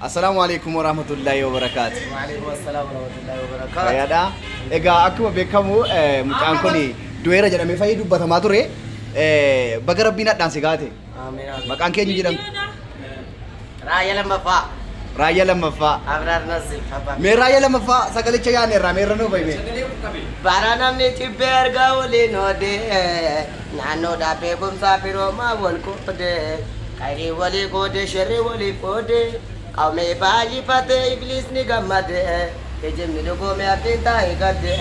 السلام عليكم ورحمة الله وبركاته. وعليكم السلام ورحمة الله وبركاته. يا دا إجا أكو بكمو مكانكوني دويرة جنا مفايد بث ما ترى بقرب بينات ناسيقاته. آمين. مكان كي نجيرم. رايا لما فا. رايا لما فا. أبرار نزل فا. مي رايا لما فا سكالي تيجي أنا رامي رنو باي مي. Barana miti berga uli node, nano da pebum sapiro ma wal kode, kairi wali kode sheri wali kode, kau me bayi pate iblis ni gamade, kejem ni dogo me apinta igade,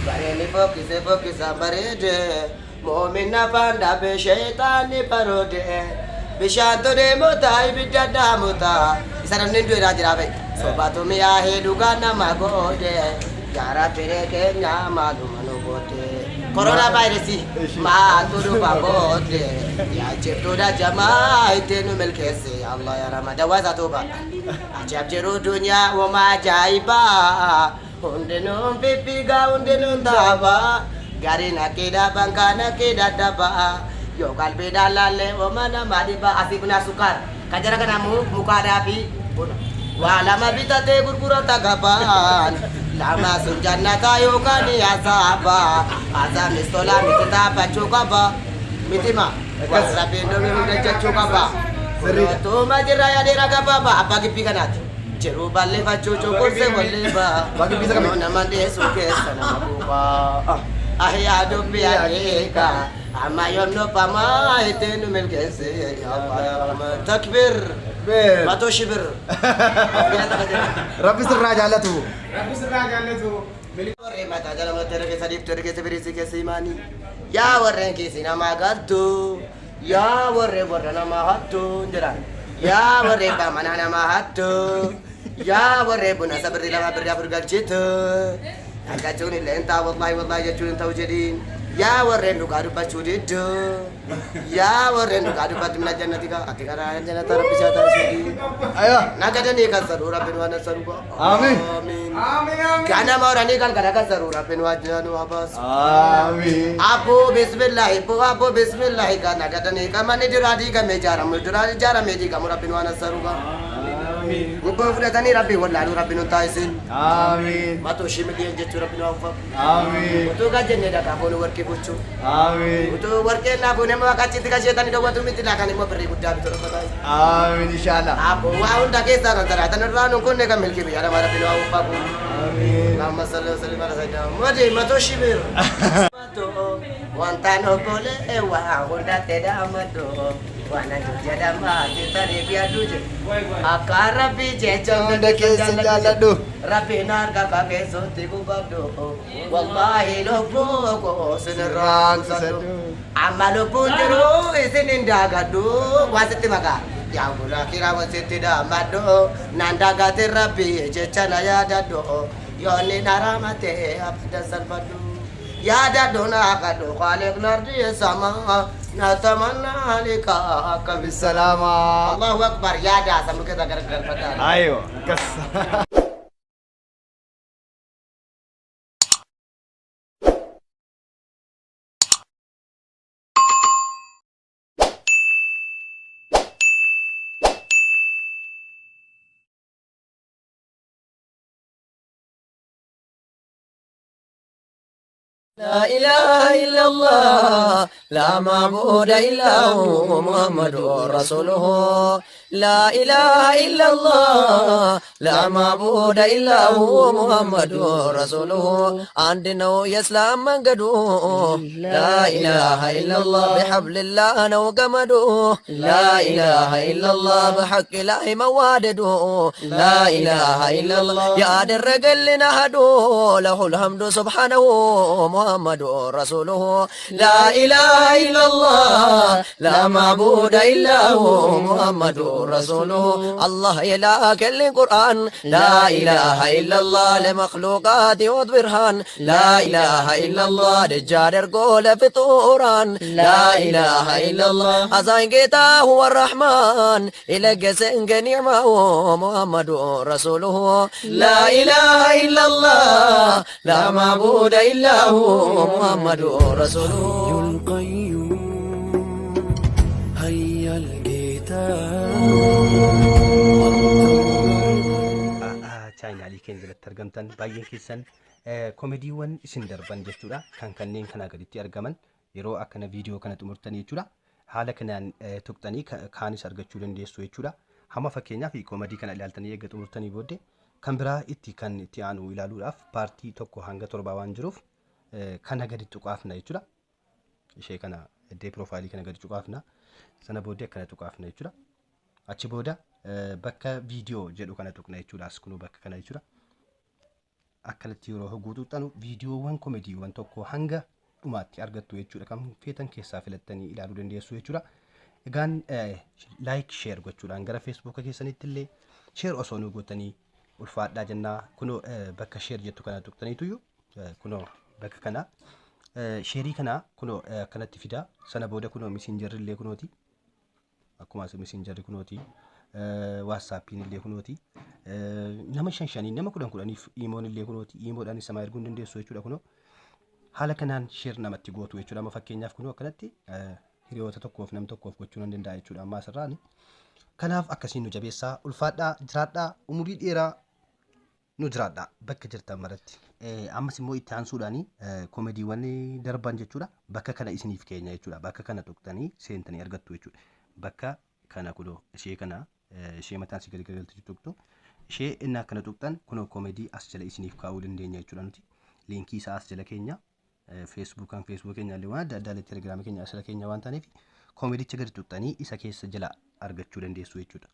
bare ni fokus abarede, momin na panda be shaitan ni parode, bishanto de mota ibidada mota, isaram nindu rajrabe, sobato mi ahe dugana magode. Yara pere ke nyama du manobote corona virus ma tudu babote ya jebto da jama itenu melkese Allah ya ramada wa zatoba ajab jeru dunya wa ma jaiba undenu pipiga undenu daba garina kida bangkana kida daba yo kalbe dalale wa mana madiba asibna sukar kajara kanamu muka dapi wala mabitate gurgura tagaban lama sunjanna tayo kani azaba azam istola mitita pachukaba mitima wasa bendo minde chukaba to majira ya dera gaba apa kipikanat jeru balle pachucho kurse balle ba bagi bisa kami na mande suke sana mabuba ahya dubbi aleka amma yomno pama itenu melkese ya Allah takbir ما توشبر ربي سر جالته ربي سر جالته وري ما تاجل ما ترك سديب ترك سبريسي كسيماني يا ورن كيسينا ما غدو يا وري ورنا ما هاتو جران يا وري بامانا ما هاتو يا وري بنا صبر لما بريا برغلچت اكاچوني لنتا والله يجون توجدين يا ورن دغارو بچوديد يا ورن دغارو باتمنا جنتي کا اتكارا جنت ربي جاتا سودي ايوه ناگدني کا ضرور ربنا ونسرو آمين آمين آمين آمين كان موراني كان كذا ضرور ربنا وجنانو عباس آمين ابو بسم الله ابو بسم الله كان ناگدني كما ندرادي كمجارم ندرادي جارم دي كم ربنا ونسرو آمين وبفدتني ربي والله ربنا تايسن آمين ما تو شيمدي انجت ربنا وفق آمين وتو كجنة دا كابون وركي بوچو آمين وتو وركي نابونه ما كاتي تكا شيطان دو وتو متي لاكاني ما بري بودا بتو ربنا آمين إن شاء الله ابو واون دا كيسا نترا تنرانو كون نكا ملكي بيا ربنا ربنا وفق آمين اللهم صل وسلم على سيدنا محمد ما تو شيبر وانتانو بوله وا هوندا تدا مدو وانا جدا ما تتري بيا دوجه akara bije Chanda kesi jaladu Rabbi narga kake sote kubado Wallahi lobo ko sinirang sadu Amalo punjuru isinindagadu Wasiti maga Ya gula kira wasiti damado Nandaga terapi jechana ya dado Yoni naramate abda salvadu Ya dado nakado khalik nardi sama Natamanna alika بالسلامة Allahu Akbar ya dah sambil kita gerak-gerak pada. أيوة كس لا إله إلا الله لا معبود إلا هو محمد رسوله لا إله إلا الله لا معبود إلا هو محمد رسوله عندنا يسلم من قدو لا إله إلا الله بحبل الله نوقمدو لا إله إلا الله بحق الله مواددو لا إله إلا الله يا درق اللي نهدو له الحمد سبحانه محمد رسوله لا إله إلا الله لا معبود إلا هو محمد رسوله الله يلاك القرآن لا إله إلا الله لمخلوقات وضبرهان لا إله إلا الله رجال القول فطوران لا إله إلا الله أزاين قيتا هو الرحمن إلى قسنق نعمه محمد رسوله لا إله إلا الله لا معبود إلا هو محمد رسوله القيوم هيا القتال keenya jalatti argamtan baay'een keessan koomediiwwan isin darban jechuudha kan kanneen kana gaditti argaman yeroo akkana viidiyoo kana xumurtanii jechuudha haala kanaan tuqxanii kaanis argachuu dandeessu jechuudha hamma fakkeenyaaf koomedii kana ilaaltanii eegga xumurtanii booddee kan biraa itti aanu ilaaluudhaaf paartii tokko hanga 7 waan jiruuf kana gadi tuqaafna jechuudha ishee kana iddee piroofaayilii kana gadi tuqaafna sana booddee akkana tuqaafna jechuudha achi booda bakka viidiyoo jedhu kana tuqna jechuudha as kunuu bakka kana jechuudha akkanatti yeroo hoguu tuqxanu viidiyoowwan koomediiwwan tokko hanga dhumaatti argattu jechuudha kan feetan keessaa filattanii ilaaluu dandeessu jechuudha egaan laayik sheer gochuudhaan gara feesbuuka keessanitti illee sheer osoo nu gootanii ulfaadhaa jennaa kunoo bakka sheer jettu kana tuqxaniituyyuu kunoo bakka kana sheerii kana kunoo akkanatti fida sana booda kunoo misinjarri illee kunooti akkuma misinjarri kunooti waassaappiin illee kunooti nama 5 nama 10 iimoon illee kunooti iimoodhaan isa erguu dandeessu jechuudha kunoo haala kanaan sheer namatti gootu jechuudha amma fakkeenyaaf kunoo akkanatti hiriyoota tokkoof nam tokkoof gochuu nan danda'a jechuudha amma asirraani kanaaf akkasiin nu jabeessaa ulfaadhaa jiraadhaa umurii dheeraa nu jiraadhaa bakka jirtan maratti ammas immoo itti aansuudhaani koomediiwwan darban jechuudha bakka kana isiniif keenya jechuudha bakka kana tuqxanii seentanii argattu jechuudha bakka kana kunoo ishee kana ishee mataan si gadi galti tuqxu ishee inni akkana tuqxan kunoo koomedii as jala isiniif kaa'uu dandeenya jechuudha nuti liinkii isaa as jala keenya feesbuuk keenya illee waan adda addaa telegiraamii keenya as jala keenya waan taaneef koomedicha gadi tuqxanii isa keessa jala argachuu dandeessu jechuudha